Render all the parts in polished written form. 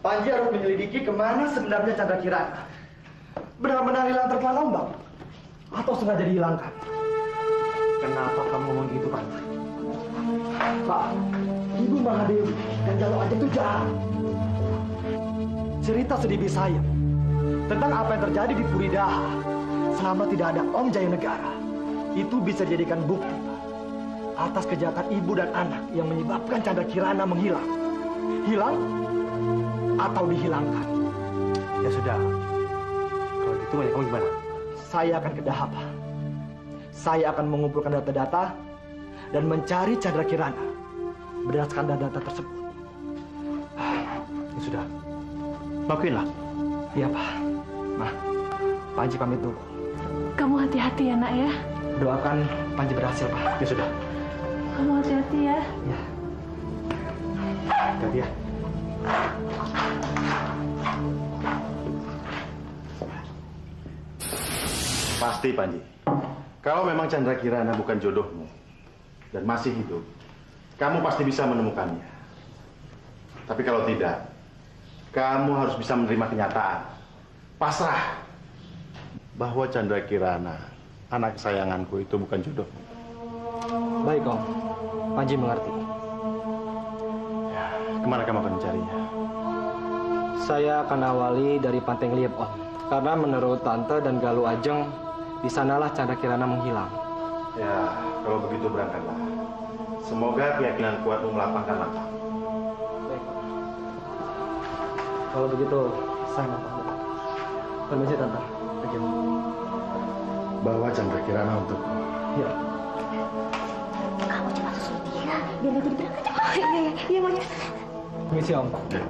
Panji harus menyelidiki kemana sebenarnya Chandra Kirana. Benar-benar hilang terkena ombak? Atau sengaja dihilangkan? Kenapa kamu ngomong gitu, Panji? Pak, Ibu Mahadewi dan Jalo aja itu jahat. Cerita sedih saya tentang apa yang terjadi di Puridaha selama tidak ada Om Jaya Negara itu bisa dijadikan bukti atas kejahatan ibu dan anak yang menyebabkan Chandra Kirana menghilang. Hilang atau dihilangkan? Ya sudah. Kalau gitu banyak kamu gimana? Saya akan ke Dahapa. Saya akan mengumpulkan data-data dan mencari Chandra Kirana berdasarkan data tersebut. Ya sudah. Lakuinlah. Iya, Pak. Nah, Panji pamit dulu. Kamu hati-hati ya, Nak ya. Doakan Panji berhasil, Pak. Ya sudah. Kamu hati-hati ya. Ya. Hati-hati ya. Pasti, Panji. Kalau memang Chandra Kirana bukan jodohmu dan masih hidup, kamu pasti bisa menemukannya. Tapi kalau tidak, kamu harus bisa menerima kenyataan. Pasrah bahwa Chandra Kirana, anak kesayanganku itu bukan jodohmu. Baik, Om. Panji mengerti. Ya, kemana kamu akan mencarinya? Saya akan awali dari Panteng Liep, Om. Karena menurut Tante dan Galuh Ajeng, di sanalah Chandra Kirana menghilang. Ya, kalau begitu berangkatlah. Semoga keyakinan kuatmu melapangkan langkah. Baik, Pak. Kalau begitu, saya mau pamit. Permisi, Tante. Pergi. Bawa Chandra Kirana untukku. Ya. Kamu cepat susul dia, biar nggak jadi berangkat. Oh, iya, Maunya. Permisi, Om. Ya.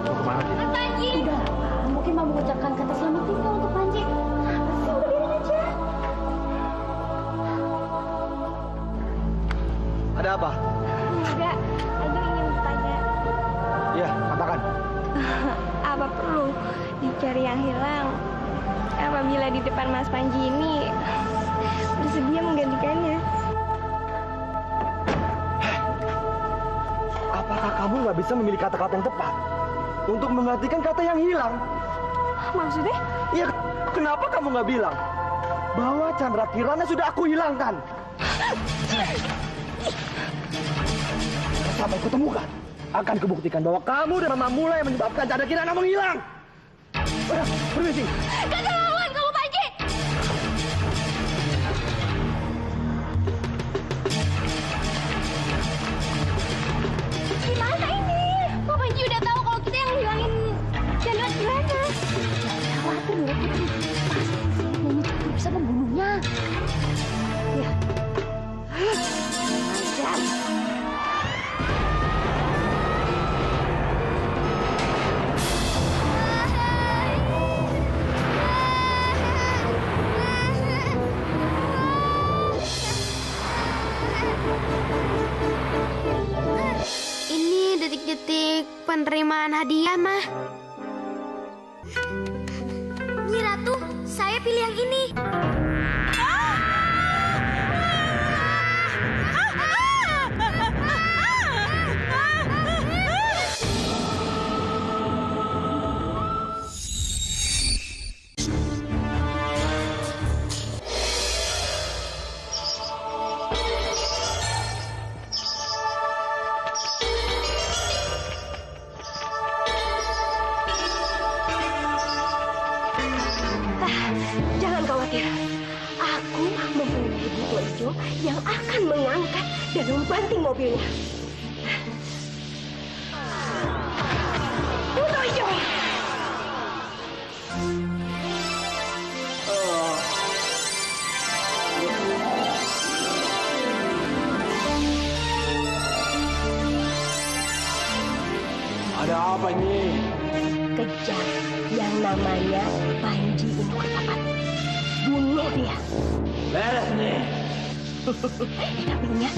Mau kemana dia? Panji. Udah, mungkin mau mengucapkan kata selamat tinggal untuk Panji. Apa sih, udah biarin aja. Ada apa? Enggak, Ageng ingin bertanya. Ya, katakan. Apa perlu dicari yang hilang? Apabila di depan Mas Panji ini bersedia menggantikannya. Apakah kamu nggak bisa memilih kata-kata yang tepat untuk menggantikan kata yang hilang? Maksudnya? Ya, kenapa kamu nggak bilang bahwa Chandra Kirana sudah aku hilangkan? Sampai kutemukan, akan kubuktikan bahwa kamu dan Mama Mula yang menyebabkan Chandra Kirana menghilang. Permisi. Keterlaluan kamu, Panji! Gimana ini? Kok Panji udah tahu kalau kita yang ngilangin Chandra Kirana? Khawatir loh, Putri. Pasti Mami Cakri bisa membunuhnya. Ya. Ajar. Ini detik-detik penerimaan hadiah, Mah. Nyi Ratu, saya pilih yang ini. Jangan khawatir. Aku mempunyai buto hijau yang akan mengangkat dan membanting mobilnya. Buto hijau. Ada apa ini? Kejar yang namanya Panji Indrapapat. Bunuh dia. Beres nih. Tapi ingat,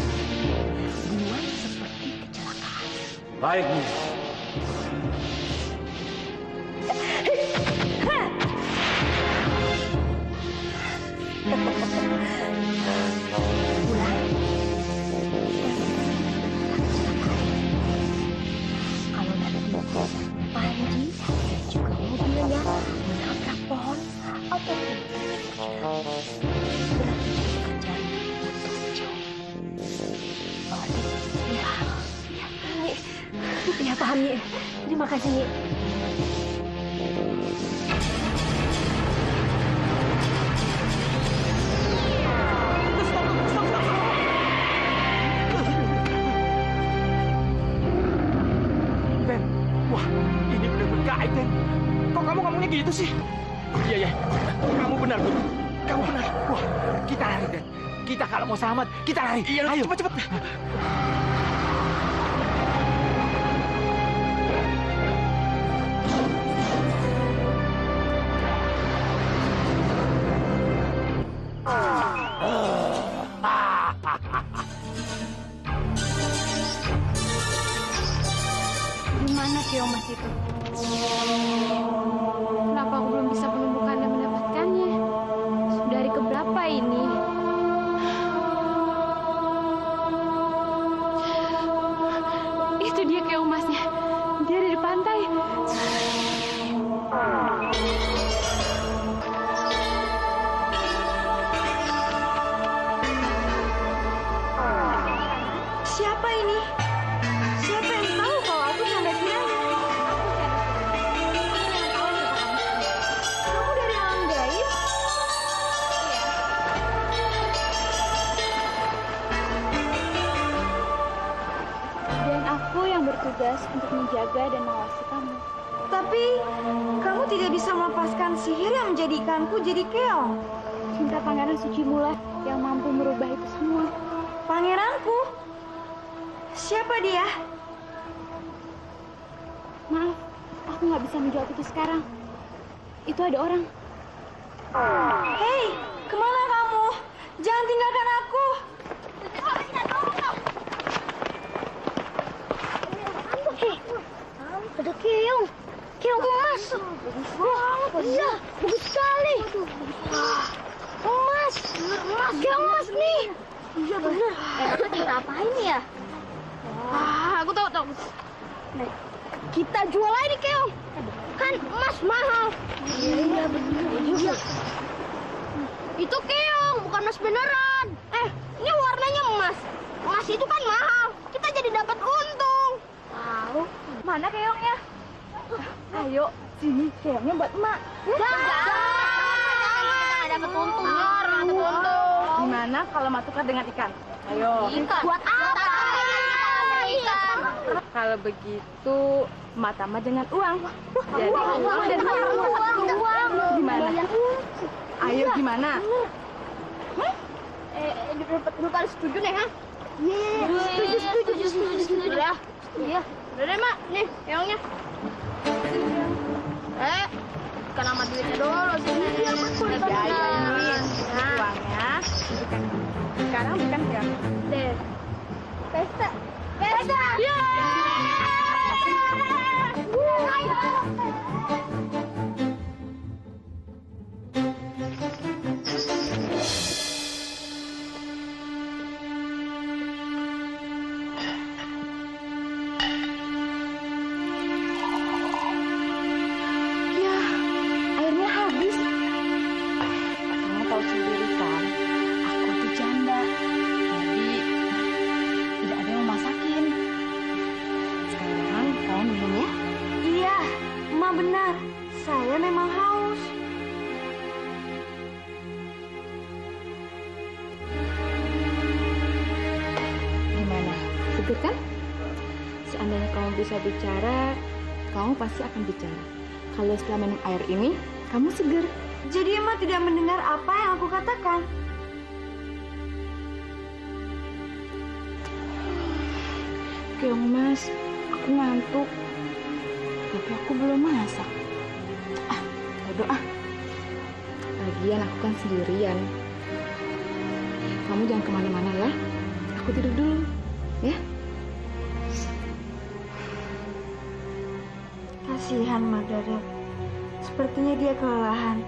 buat seperti kecelakaan. Baik nih. Bulan, Saya paham, Nyi. Terima kasih, Nyi. Ben, wah ini benar-benar gaib, Ben. Kok kamu ngomongnya gitu sih? Iya, iya. Kamu benar, Ben. Kamu benar. Wah, kita lari, Ben. Kita kalau mau selamat, kita lari. Iya, ayo. Cepet. Gimana keong mas itu? Kenapa aku belum bisa menemukan dan mendapatkannya? Sudah hari keberapa ini? Itu dia keong masnya. Dia ada di pantai. Siapa ini? Siapa yang tahu kalau aku Chandra Kirana? Kamu dari alam gaib? Dan aku yang bertugas untuk menjaga dan mengawasi kamu. Tapi kamu tidak bisa melepaskan sihir yang menjadikanku jadi keong. Cinta Pangeran Sucimu lah yang mampu merubah itu semua. Pangeranku? Siapa dia? Maaf, aku nggak bisa menjawab itu sekarang. Itu ada orang. Hei, kemana kamu? Jangan tinggalkan aku. Hei, ada keong. Keong emas. Wah, iya, bagus sekali. Emas, keong emas nih. Iya benar. Itu kita apain ya? Aku tahu. Nih, kita jual aja nih keong. Kan emas mahal. Iya benar juga. Itu keong, bukan emas beneran. Ini warnanya emas. Emas itu kan mahal. Kita jadi dapat untung. Tahu? Mana keongnya? Ayo, sini keongnya buat emak. Jangan. Dapat untung. Gimana kalau mak tukar dengan ikan? Ayo. Ikan. Buat apa? Ikan. Kalau begitu, mak tambah dengan uang. Jadi Uang dan uang. Gimana? Ayo gimana? Lupa setuju nih, ha? Setuju. Iya. Udah deh, Mak. Nih, keongnya. Bukan sama duitnya dulu sini. Ya, ini uangnya. Sekarang bukan keong. Deh. Pesta. Ya, airnya habis. Kamu tahu sendiri kan, aku tuh janda. Jadi, tidak ada yang mau masakin. Sekarang kamu minum ya. Iya, Emak benar. Saya memang haus. Gimana? Seger kan? Seandainya kamu bisa bicara, kamu pasti akan bicara. Kalau setelah minum air ini, kamu seger. Jadi Emak tidak mendengar apa yang aku katakan. Keong Mas, aku ngantuk. Tapi aku belum masak. Berdoa. Lagian aku kan sendirian. Kamu jangan kemana-mana ya. Aku tidur dulu, ya. Kasihan Mak Dada. Sepertinya dia kelelahan.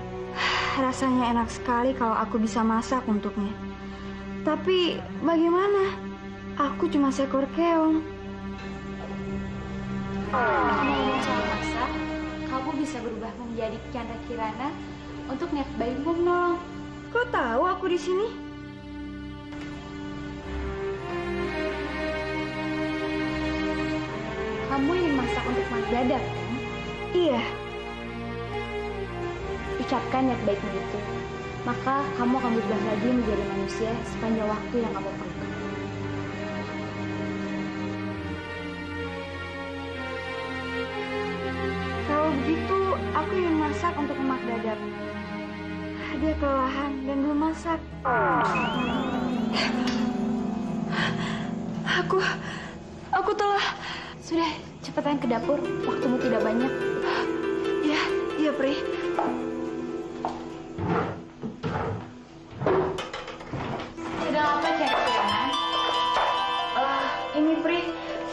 Rasanya enak sekali kalau aku bisa masak untuknya. Tapi bagaimana? Aku cuma seekor keong. Ngomong soal masak, kamu bisa berubah menjadi Chandra Kirana untuk niat baikmu menolong. Kok tahu aku di sini? Kamu ingin Dadap. Iya, Ucapkan niat baikmu itu, maka kamu akan berubah lagi menjadi manusia sepanjang waktu yang kamu perlukan. kalau begitu aku ingin masak untuk Mak Dadap. Dia kelelahan dan belum masak. Aku telah. Sudah, cepetan ke dapur, waktumu tidak banyak. Iya, Pri. Sedang apa kira-kira? Ini Pri,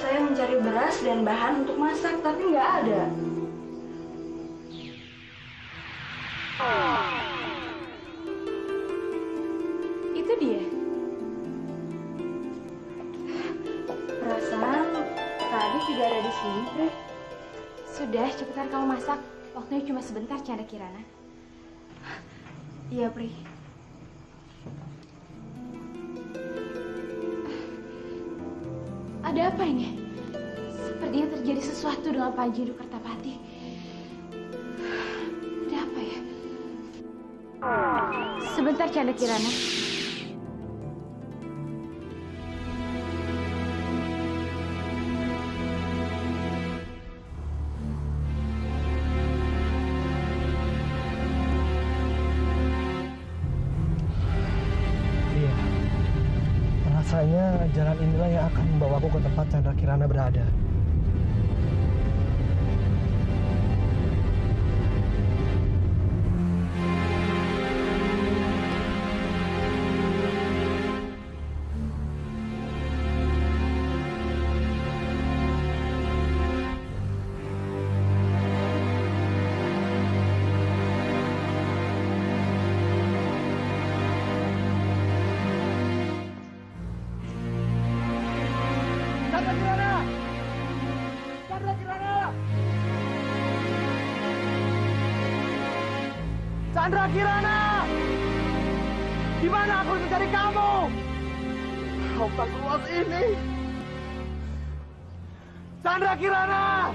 saya mencari beras dan bahan untuk masak, tapi nggak ada. Itu dia. Perasaan tadi tidak ada di sini, Pri. Sudah, cepetan kamu masak. Waktunya cuma sebentar, Chandra Kirana. Iya, Pri. Ada apa ini? Sepertinya terjadi sesuatu dengan Panji Dukertapati. Ada apa ya? Sebentar, Chandra Kirana. Iya. Rasanya jalan inilah yang akan membawaku ke tempat Chandra Kirana berada. Chandra Kirana! Chandra Kirana! Chandra Kirana! Di mana aku mencari kamu? Kau tak keluar ini. Chandra Kirana!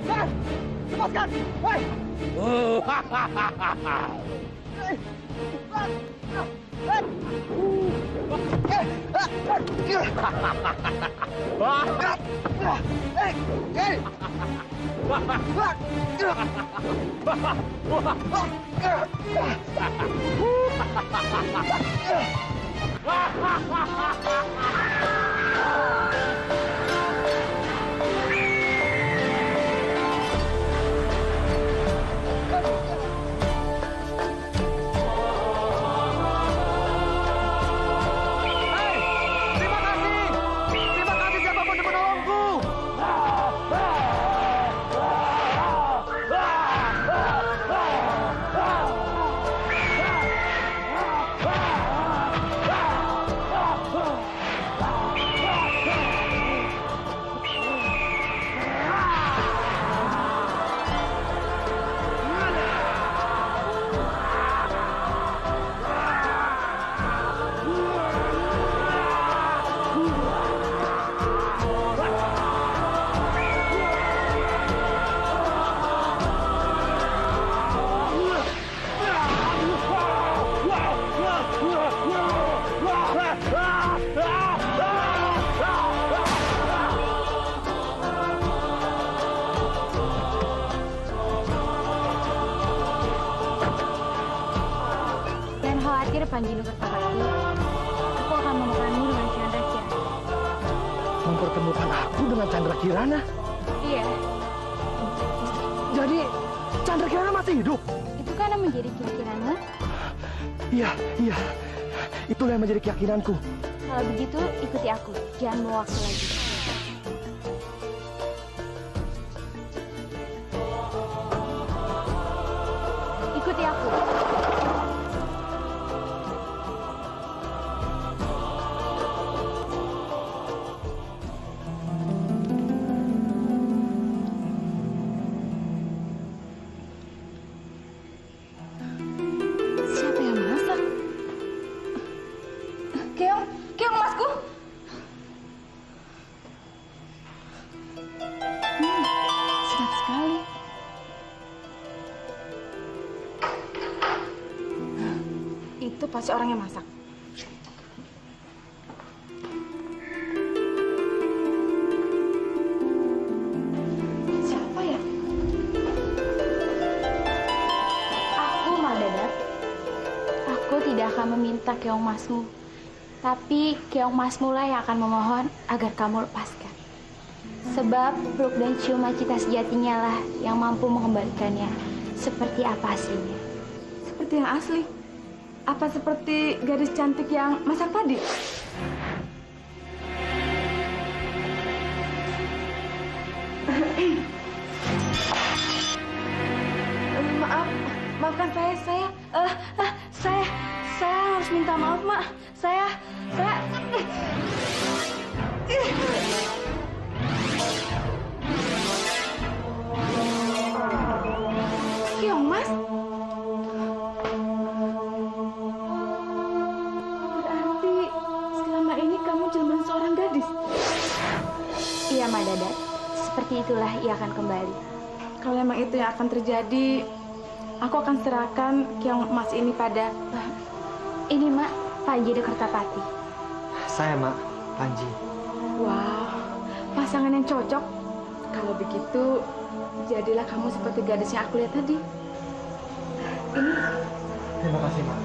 Jangan! Lepaskan! Hei! Panji Nukertapati, aku akan menemukanmu dengan Chandra Kirana. Mempertemukan aku dengan Chandra Kirana? Iya, Jadi Chandra Kirana masih hidup? itu kan yang menjadi keyakinanmu. Iya. Itulah yang menjadi keyakinanku. Kalau begitu, ikuti aku. Jangan bawa waktu lagi. Ikuti aku. Siapa yang masak? Keong masku. Sedap sekali. Itu pasti orang yang masak. Siapa ya? Aku, Madadat. Aku tidak akan meminta keong masmu. Tapi keong masmu lah yang akan memohon agar kamu lepaskan. Sebab peluk dan ciuman cita sejatinya lah yang mampu mengembalikannya seperti apa aslinya. Seperti yang asli. Apa seperti gadis cantik yang masak tadi? Maafkan saya harus minta maaf, Mak. Saya Keong Mas. Berarti selama ini kamu jelmaan seorang gadis. Iya, Madadat. Seperti itulah ia akan kembali. Kalau memang itu yang akan terjadi, aku akan serahkan Keong Mas ini pada... Ini, Mak, Panji Nukertapati. Saya, Mak, Panji. Wow, pasangan yang cocok. Kalau begitu, jadilah kamu seperti gadis yang aku lihat tadi. Ini Terima kasih, Mak.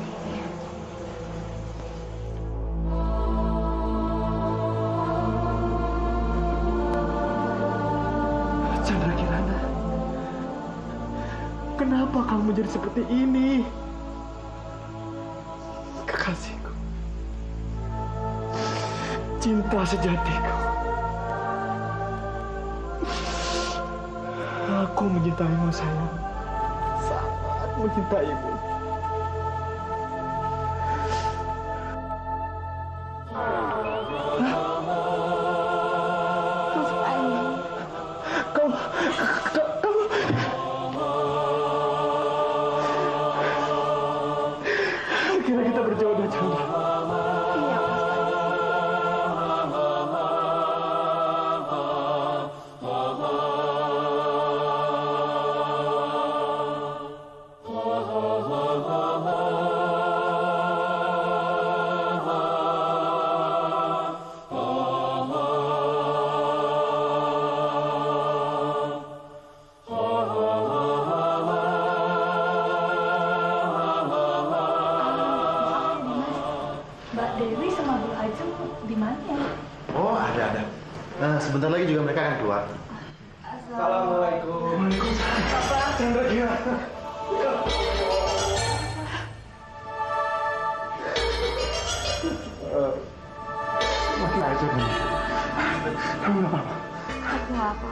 Chandra Kirana, kenapa kamu menjadi seperti ini? Kekasihku, cinta sejatiku. Aku mencintaimu, sayang. Sangat mencintaimu. Kira kita berjodoh, Chandra. iya, Mas. Mbak Dewi sama Bu Ajeng di mana ya? Oh, ada. Nah, sebentar lagi juga mereka akan keluar. Assalamualaikum. Waalaikumsalam. Chandra Kirana. Makin aja, Bu. Kamu nggak apa-apa? Aku nggak apa-apa.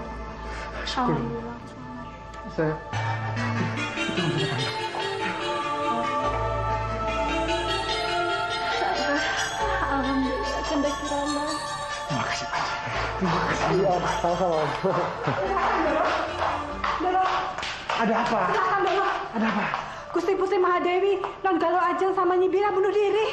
Alhamdulillah. Saya... Alhamdulillah, Chandra Kirana. Terima kasih, Panji. Terima kasih. Iya, sama-sama. Ada apa? Ada apa? Gusti Putri Mahadewi, Non Galuh Ajeng sama Nyi Bira bunuh diri.